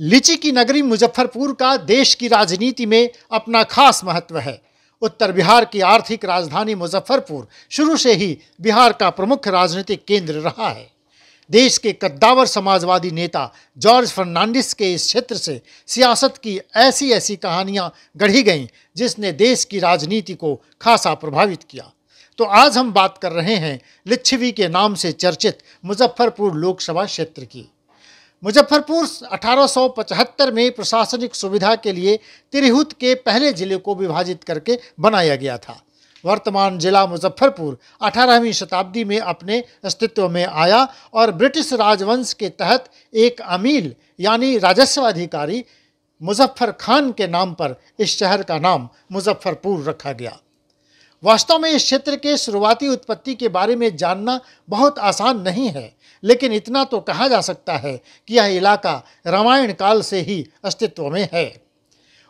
लीची की नगरी मुजफ्फरपुर का देश की राजनीति में अपना खास महत्व है। उत्तर बिहार की आर्थिक राजधानी मुजफ्फरपुर शुरू से ही बिहार का प्रमुख राजनीतिक केंद्र रहा है। देश के कद्दावर समाजवादी नेता जॉर्ज फर्नांडिस के इस क्षेत्र से सियासत की ऐसी ऐसी कहानियां गढ़ी गईं जिसने देश की राजनीति को खासा प्रभावित किया। तो आज हम बात कर रहे हैं लिच्छवी के नाम से चर्चित मुजफ्फरपुर लोकसभा क्षेत्र की। मुजफ्फरपुर 1875 में प्रशासनिक सुविधा के लिए तिरहुत के पहले जिले को विभाजित करके बनाया गया था। वर्तमान जिला मुजफ्फरपुर 18वीं शताब्दी में अपने अस्तित्व में आया और ब्रिटिश राजवंश के तहत एक अमील यानी राजस्व अधिकारी मुजफ्फर खान के नाम पर इस शहर का नाम मुजफ्फरपुर रखा गया। वास्तव में इस क्षेत्र के शुरुआती उत्पत्ति के बारे में जानना बहुत आसान नहीं है, लेकिन इतना तो कहा जा सकता है कि यह इलाका रामायण काल से ही अस्तित्व में है।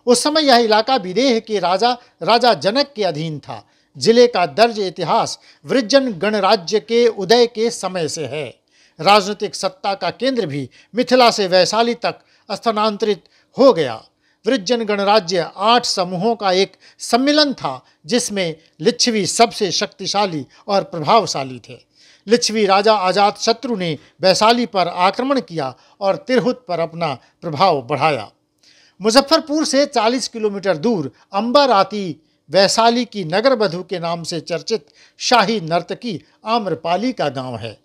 उस समय यह इलाका विदेह के राजा जनक के अधीन था। जिले का दर्ज इतिहास वृज्जन गणराज्य के उदय के समय से है। राजनीतिक सत्ता का केंद्र भी मिथिला से वैशाली तक स्थानांतरित हो गया। वृज्जन गणराज्य 8 समूहों का एक सम्मिलन था जिसमें लिच्छवी सबसे शक्तिशाली और प्रभावशाली थे। लिच्छवी राजा अजातशत्रु ने वैशाली पर आक्रमण किया और तिरहुत पर अपना प्रभाव बढ़ाया। मुजफ्फरपुर से 40 किलोमीटर दूर अंबाराती वैशाली की नगरवधु के नाम से चर्चित शाही नर्तकी आम्रपाली का गांव है।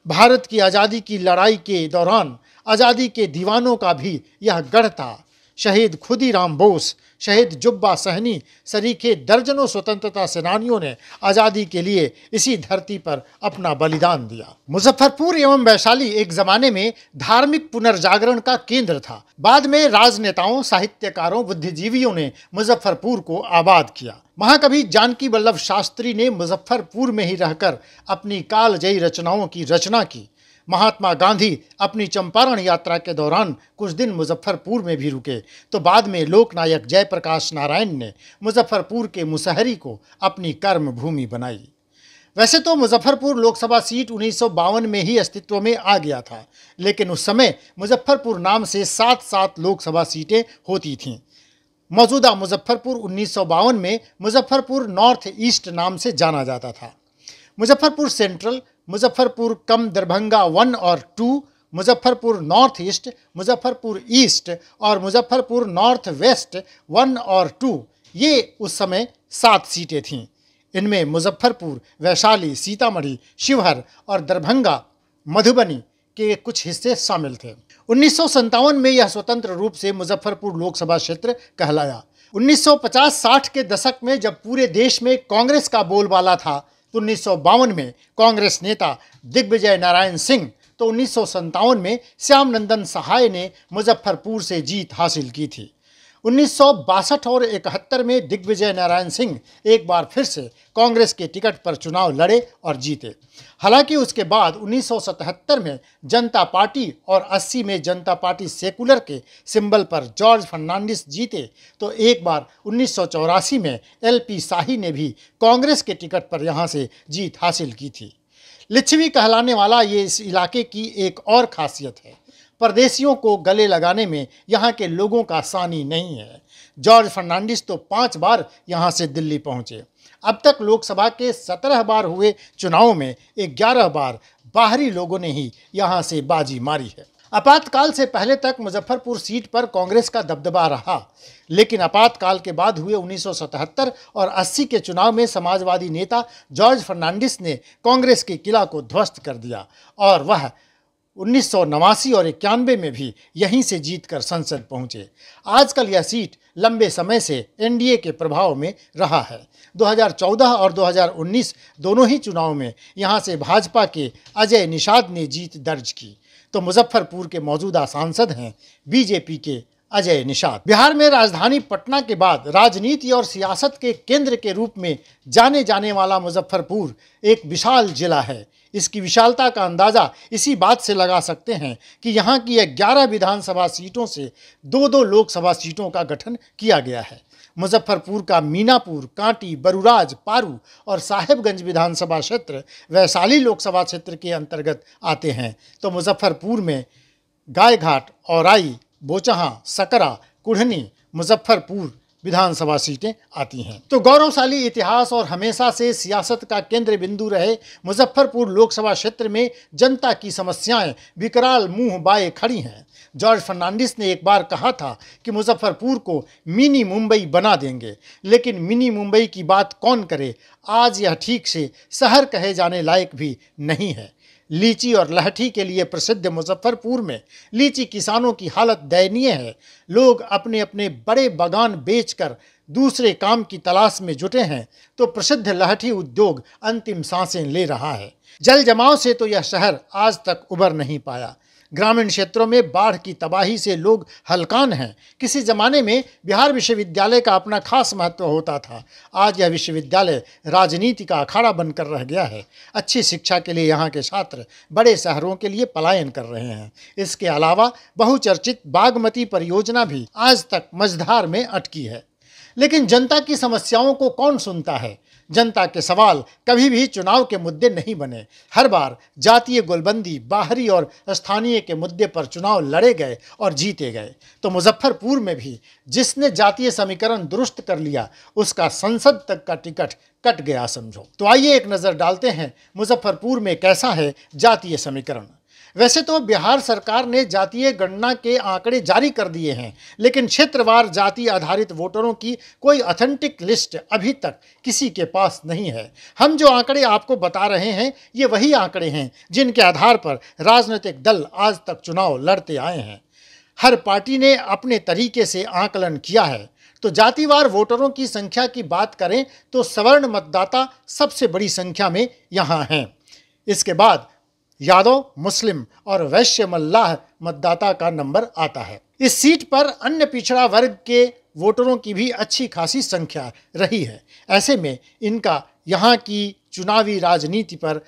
भारत की आज़ादी की लड़ाई के दौरान आज़ादी के दीवानों का भी यह गढ़ था। शहीद खुदीराम बोस, शहीद जुब्बा सहनी सरीखे दर्जनों स्वतंत्रता सेनानियों ने आज़ादी के लिए इसी धरती पर अपना बलिदान दिया। मुजफ्फरपुर एवं वैशाली एक जमाने में धार्मिक पुनर्जागरण का केंद्र था। बाद में राजनेताओं, साहित्यकारों, बुद्धिजीवियों ने मुजफ्फरपुर को आबाद किया। महाकवि जानकी वल्लभ शास्त्री ने मुजफ्फरपुर में ही रहकर अपनी कालजयी रचनाओं की रचना की। महात्मा गांधी अपनी चंपारण यात्रा के दौरान कुछ दिन मुजफ्फरपुर में भी रुके, तो बाद में लोकनायक जयप्रकाश नारायण ने मुजफ्फरपुर के मुसहरी को अपनी कर्म भूमि बनाई। वैसे तो मुजफ्फरपुर लोकसभा सीट 1952 में ही अस्तित्व में आ गया था, लेकिन उस समय मुजफ्फरपुर नाम से 7 लोकसभा सीटें होती थीं। मौजूदा मुजफ्फरपुर 1952 में मुजफ्फरपुर नॉर्थ ईस्ट नाम से जाना जाता था। मुजफ्फरपुर सेंट्रल, मुजफ्फरपुर कम दरभंगा 1 और 2, Muzaffarpur north east, Muzaffarpur east और मुजफ्फरपुर नॉर्थ वेस्ट 1 और 2, ये उस समय 7 सीटें थीं। इनमें मुजफ्फरपुर, वैशाली, सीतामढ़ी, शिवहर और दरभंगा, मधुबनी के कुछ हिस्से शामिल थे। 1957 में यह स्वतंत्र रूप से मुजफ्फरपुर लोकसभा क्षेत्र कहलाया। 1950-60 के दशक में जब पूरे देश में कांग्रेस का बोलबाला था, तो 1952 में कांग्रेस नेता दिग्विजय नारायण सिंह, तो 1957 में श्याम नंदन सहाय ने मुजफ्फरपुर से जीत हासिल की थी। 1962 और 71 में दिग्विजय नारायण सिंह एक बार फिर से कांग्रेस के टिकट पर चुनाव लड़े और जीते। हालांकि उसके बाद 1977 में जनता पार्टी और 80 में जनता पार्टी सेकुलर के सिंबल पर जॉर्ज फर्नांडिस जीते, तो एक बार 1984 में LP शाही ने भी कांग्रेस के टिकट पर यहाँ से जीत हासिल की थी। लिच्छवी कहलाने वाला ये इस इलाके की एक और खासियत है। परदेशियों को गले लगाने में यहाँ के लोगों का सानी नहीं है। जॉर्ज फर्नांडिस तो 5 बार यहाँ से दिल्ली पहुँचे। अब तक लोकसभा के 17 बार हुए चुनावों में 11 बार बाहरी लोगों ने ही यहाँ से बाजी मारी है। आपातकाल से पहले तक मुजफ्फरपुर सीट पर कांग्रेस का दबदबा रहा, लेकिन आपातकाल के बाद हुए 1977 और 80 के चुनाव में समाजवादी नेता जॉर्ज फर्नांडिस ने कांग्रेस के किला को ध्वस्त कर दिया और वह 1989 और 91 में भी यहीं से जीतकर संसद पहुंचे। आजकल यह सीट लंबे समय से NDA के प्रभाव में रहा है। 2014 और 2019 दोनों ही चुनाव में यहां से भाजपा के अजय निषाद ने जीत दर्ज की, तो मुजफ्फरपुर के मौजूदा सांसद हैं बीजेपी के अजय निषाद। बिहार में राजधानी पटना के बाद राजनीति और सियासत के केंद्र के रूप में जाने जाने वाला मुजफ्फरपुर एक विशाल जिला है। इसकी विशालता का अंदाज़ा इसी बात से लगा सकते हैं कि यहाँ की 11 विधानसभा सीटों से 2-2 लोकसभा सीटों का गठन किया गया है। मुजफ्फरपुर का मीनापुर, कांटी, बरुराज, पारू और साहेबगंज विधानसभा क्षेत्र वैशाली लोकसभा क्षेत्र के अंतर्गत आते हैं, तो मुजफ्फरपुर में गायघाट, औराई, बोचहां, सकरा, कुढ़नी, मुजफ्फरपुर विधानसभा सीटें आती हैं। तो गौरवशाली इतिहास और हमेशा से सियासत का केंद्र बिंदु रहे मुजफ्फरपुर लोकसभा क्षेत्र में जनता की समस्याएं विकराल मुंह बाए खड़ी हैं। जॉर्ज फर्नांडिस ने एक बार कहा था कि मुजफ्फरपुर को मिनी मुंबई बना देंगे, लेकिन मिनी मुंबई की बात कौन करे। आज यह ठीक से शहर कहे जाने लायक भी नहीं है। लीची और लहठी के लिए प्रसिद्ध मुजफ्फरपुर में लीची किसानों की हालत दयनीय है। लोग अपने अपने बड़े बागान बेचकर दूसरे काम की तलाश में जुटे हैं, तो प्रसिद्ध लहठी उद्योग अंतिम सांसें ले रहा है। जल जमाव से तो यह शहर आज तक उबर नहीं पाया। ग्रामीण क्षेत्रों में बाढ़ की तबाही से लोग हलकान हैं। किसी जमाने में बिहार विश्वविद्यालय का अपना खास महत्व होता था। आज यह विश्वविद्यालय राजनीति का अखाड़ा बनकर रह गया है। अच्छी शिक्षा के लिए यहाँ के छात्र बड़े शहरों के लिए पलायन कर रहे हैं। इसके अलावा बहुचर्चित बागमती परियोजना भी आज तक मझधार में अटकी है। लेकिन जनता की समस्याओं को कौन सुनता है। जनता के सवाल कभी भी चुनाव के मुद्दे नहीं बने। हर बार जातीय गोलबंदी, बाहरी और स्थानीय के मुद्दे पर चुनाव लड़े गए और जीते गए। तो मुजफ्फरपुर में भी जिसने जातीय समीकरण दुरुस्त कर लिया, उसका संसद तक का टिकट कट गया समझो। तो आइए एक नज़र डालते हैं मुजफ्फरपुर में कैसा है जातीय समीकरण। वैसे तो बिहार सरकार ने जातीय गणना के आंकड़े जारी कर दिए हैं, लेकिन क्षेत्रवार जाति आधारित वोटरों की कोई ऑथेंटिक लिस्ट अभी तक किसी के पास नहीं है। हम जो आंकड़े आपको बता रहे हैं, ये वही आंकड़े हैं जिनके आधार पर राजनीतिक दल आज तक चुनाव लड़ते आए हैं। हर पार्टी ने अपने तरीके से आकलन किया है। तो जातिवार वोटरों की संख्या की बात करें तो सवर्ण मतदाता सबसे बड़ी संख्या में यहाँ हैं। इसके बाद यादव, मुस्लिम और वैश्य मल्लाह मतदाता का नंबर आता है। इस सीट पर अन्य पिछड़ा वर्ग के वोटरों की भी अच्छी खासी संख्या रही है। ऐसे में इनका यहाँ की चुनावी राजनीति पर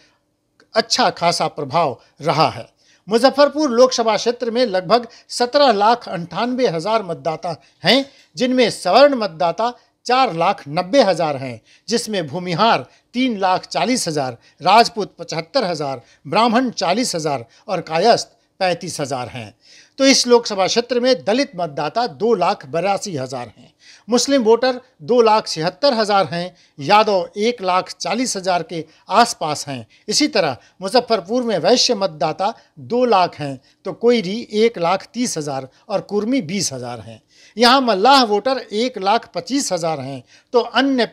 अच्छा खासा प्रभाव रहा है। मुजफ्फरपुर लोकसभा क्षेत्र में लगभग 17,98,000 मतदाता हैं, जिनमें सवर्ण मतदाता 4,90,000 हैं, जिसमें भूमिहार 3,40,000, राजपूत 75,000, ब्राह्मण 40,000 और कायस्थ 35,000 हैं। तो इस लोकसभा क्षेत्र में दलित मतदाता 2,82,000 हैं, मुस्लिम वोटर 2,76,000 हैं, यादव 1,40,000 के आसपास हैं। इसी तरह मुजफ्फरपुर में वैश्य मतदाता 2 लाख हैं, तो कोयरी 1,30,000 और कुर्मी 20,000 हैं। यहाँ मल्लाह वोटर 1,25,000 हैं, तो अन्य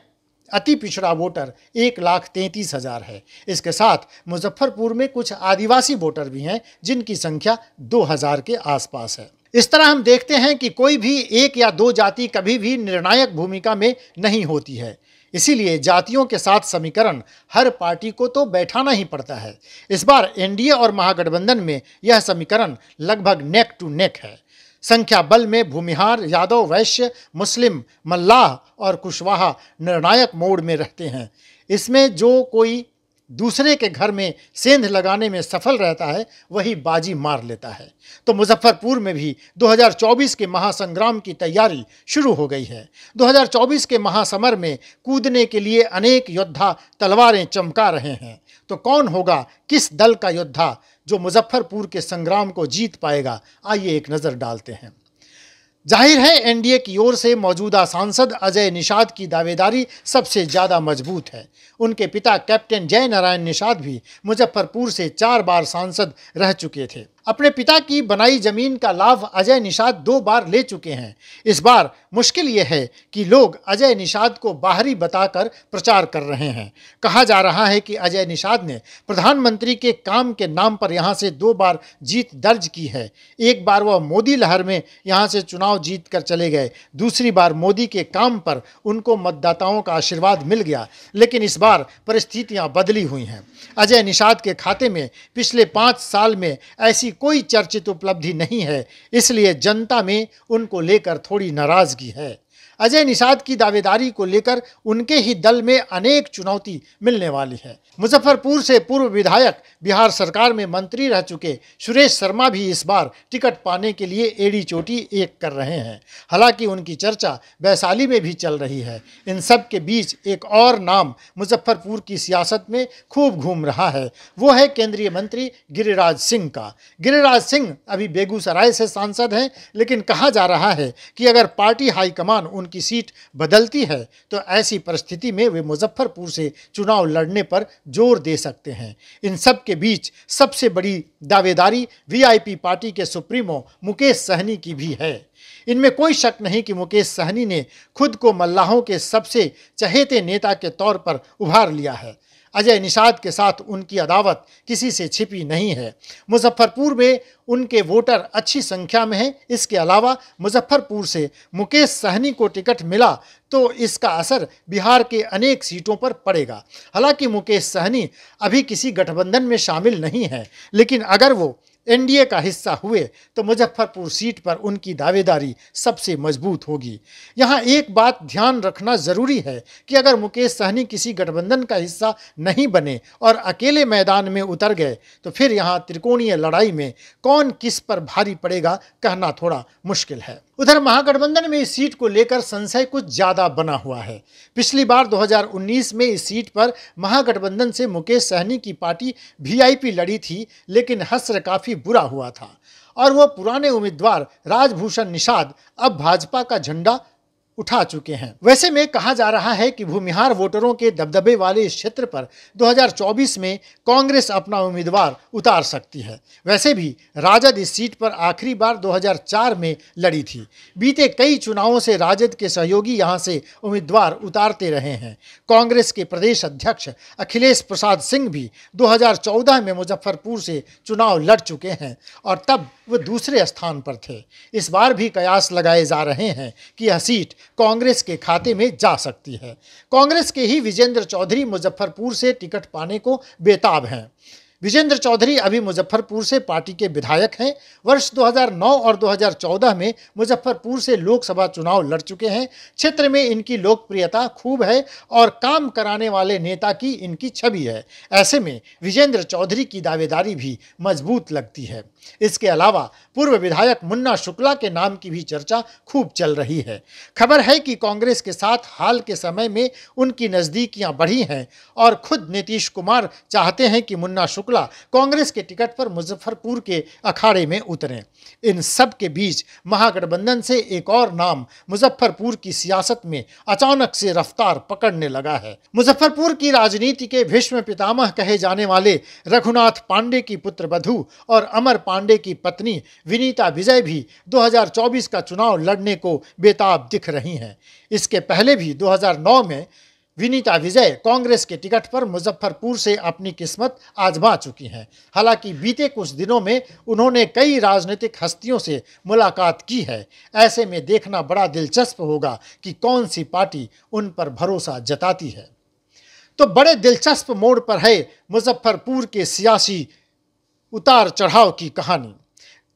अति पिछड़ा वोटर 1,33,000 है। इसके साथ मुजफ्फरपुर में कुछ आदिवासी वोटर भी हैं, जिनकी संख्या 2,000 के आसपास है। इस तरह हम देखते हैं कि कोई भी एक या दो जाति कभी भी निर्णायक भूमिका में नहीं होती है। इसीलिए जातियों के साथ समीकरण हर पार्टी को तो बैठाना ही पड़ता है। इस बार एनडीए और महागठबंधन में यह समीकरण लगभग नेक टू नेक है। संख्या बल में भूमिहार, यादव, वैश्य, मुस्लिम, मल्लाह और कुशवाहा निर्णायक मोड में रहते हैं। इसमें जो कोई दूसरे के घर में सेंध लगाने में सफल रहता है, वही बाजी मार लेता है। तो मुजफ्फरपुर में भी 2024 के महासंग्राम की तैयारी शुरू हो गई है। 2024 के महासमर में कूदने के लिए अनेक योद्धा तलवारें चमका रहे हैं। तो कौन होगा, किस दल का योद्धा जो मुजफ्फरपुर के संग्राम को जीत पाएगा? आइए एक नज़र डालते हैं। जाहिर है एनडीए की ओर से मौजूदा सांसद अजय निषाद की दावेदारी सबसे ज़्यादा मजबूत है। उनके पिता कैप्टन जय नारायण निषाद भी मुजफ्फरपुर से 4 बार सांसद रह चुके थे। अपने पिता की बनाई जमीन का लाभ अजय निषाद 2 बार ले चुके हैं। इस बार मुश्किल ये है कि लोग अजय निषाद को बाहरी बताकर प्रचार कर रहे हैं। कहा जा रहा है कि अजय निषाद ने प्रधानमंत्री के काम के नाम पर यहाँ से 2 बार जीत दर्ज की है। एक बार वह मोदी लहर में यहाँ से चुनाव जीत कर चले गए, दूसरी बार मोदी के काम पर उनको मतदाताओं का आशीर्वाद मिल गया। लेकिन इस बार परिस्थितियाँ बदली हुई हैं। अजय निषाद के खाते में पिछले 5 साल में ऐसी कोई चर्चित उपलब्धि नहीं है, इसलिए जनता में उनको लेकर थोड़ी नाराजगी है। अजय निषाद की दावेदारी को लेकर उनके ही दल में अनेक चुनौती मिलने वाली है। मुजफ्फरपुर से पूर्व विधायक, बिहार सरकार में मंत्री रह चुके सुरेश शर्मा भी इस बार टिकट पाने के लिए एड़ी चोटी एक कर रहे हैं। हालांकि उनकी चर्चा वैशाली में भी चल रही है। इन सब के बीच एक और नाम मुजफ्फरपुर की सियासत में खूब घूम रहा है, वो है केंद्रीय मंत्री गिरिराज सिंह का। गिरिराज सिंह अभी बेगूसराय से सांसद हैं, लेकिन कहा जा रहा है कि अगर पार्टी हाईकमान उनकी सीट बदलती है तो ऐसी परिस्थिति में वे मुजफ्फरपुर से चुनाव लड़ने पर जोर दे सकते हैं। इन सब के बीच सबसे बड़ी दावेदारी वीआईपी पार्टी के सुप्रीमो मुकेश सहनी की भी है। इनमें कोई शक नहीं कि मुकेश सहनी ने खुद को मल्लाहों के सबसे चहेते नेता के तौर पर उभार लिया है। अजय निषाद के साथ उनकी अदावत किसी से छिपी नहीं है। मुजफ्फरपुर में उनके वोटर अच्छी संख्या में हैं। इसके अलावा मुजफ्फरपुर से मुकेश सहनी को टिकट मिला तो इसका असर बिहार के अनेक सीटों पर पड़ेगा। हालांकि मुकेश सहनी अभी किसी गठबंधन में शामिल नहीं है, लेकिन अगर वो एनडीए का हिस्सा हुए तो मुजफ्फरपुर सीट पर उनकी दावेदारी सबसे मजबूत होगी। यहाँ एक बात ध्यान रखना जरूरी है कि अगर मुकेश सहनी किसी गठबंधन का हिस्सा नहीं बने और अकेले मैदान में उतर गए तो फिर यहाँ त्रिकोणीय लड़ाई में कौन किस पर भारी पड़ेगा कहना थोड़ा मुश्किल है। उधर महागठबंधन में इस सीट को लेकर संशय कुछ ज्यादा बना हुआ है। पिछली बार 2019 में इस सीट पर महागठबंधन से मुकेश सहनी की पार्टी वीआईपी लड़ी थी, लेकिन हश्र काफी बुरा हुआ था और वो पुराने उम्मीदवार राजभूषण निषाद अब भाजपा का झंडा उठा चुके हैं। वैसे में कहा जा रहा है कि भूमिहार वोटरों के दबदबे वाले इस क्षेत्र पर 2024 में कांग्रेस अपना उम्मीदवार उतार सकती है। वैसे भी राजद इस सीट पर आखिरी बार 2004 में लड़ी थी। बीते कई चुनावों से राजद के सहयोगी यहां से उम्मीदवार उतारते रहे हैं। कांग्रेस के प्रदेश अध्यक्ष अखिलेश प्रसाद सिंह भी 2014 में मुजफ्फरपुर से चुनाव लड़ चुके हैं और तब वो दूसरे स्थान पर थे। इस बार भी कयास लगाए जा रहे हैं कि यह सीट कांग्रेस के खाते में जा सकती है। कांग्रेस के ही विजेंद्र चौधरी मुजफ्फरपुर से टिकट पाने को बेताब हैं। विजेंद्र चौधरी अभी मुजफ्फरपुर से पार्टी के विधायक हैं। वर्ष 2009 और 2014 में मुजफ्फरपुर से लोकसभा चुनाव लड़ चुके हैं। क्षेत्र में इनकी लोकप्रियता खूब है और काम कराने वाले नेता की इनकी छवि है। ऐसे में विजेंद्र चौधरी की दावेदारी भी मजबूत लगती है। इसके अलावा पूर्व विधायक मुन्ना शुक्ला के नाम की भी चर्चा खूब चल रही है। खबर है कि कांग्रेस के साथ हाल के समय में उनकी नज़दीकियां बढ़ी हैं और खुद नीतीश कुमार चाहते हैं कि मुन्ना शुक्ला कांग्रेस के टिकट पर मुजफ्फरपुर के अखाड़े में उतरें। इन सब के बीच महागठबंधन से एक और नाम मुजफ्फरपुर की सियासत में अचानक से रफ्तार पकड़ने लगा है। मुजफ्फरपुर की राजनीति के भीष्म पितामह कहे जाने वाले रघुनाथ पांडे की पुत्रवधू और अमर पांडे की पत्नी विनीता विजय भी 2024 का चुनाव लड़ने को बेताब दिख रही हैं। इसके पहले भी 2009 में विनीता विजय कांग्रेस के टिकट पर मुजफ्फरपुर से अपनी किस्मत आजमा चुकी हैं। हालांकि बीते कुछ दिनों में उन्होंने कई राजनीतिक हस्तियों से मुलाकात की है। ऐसे में देखना बड़ा दिलचस्प होगा कि कौन सी पार्टी उन पर भरोसा जताती है। तो बड़े दिलचस्प मोड़ पर है मुजफ्फरपुर के सियासी उतार चढ़ाव की कहानी।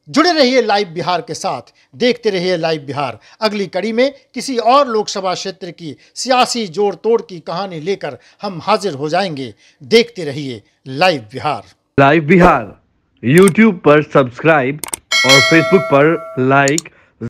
जुड़े रहिए लाइव बिहार के साथ, देखते रहिए लाइव बिहार। अगली कड़ी में किसी और लोकसभा क्षेत्र की सियासी जोड़ तोड़ की कहानी लेकर हम हाजिर हो जाएंगे। देखते रहिए live Bihar. Live Bihar YouTube पर सब्सक्राइब और फेसबुक पर लाइक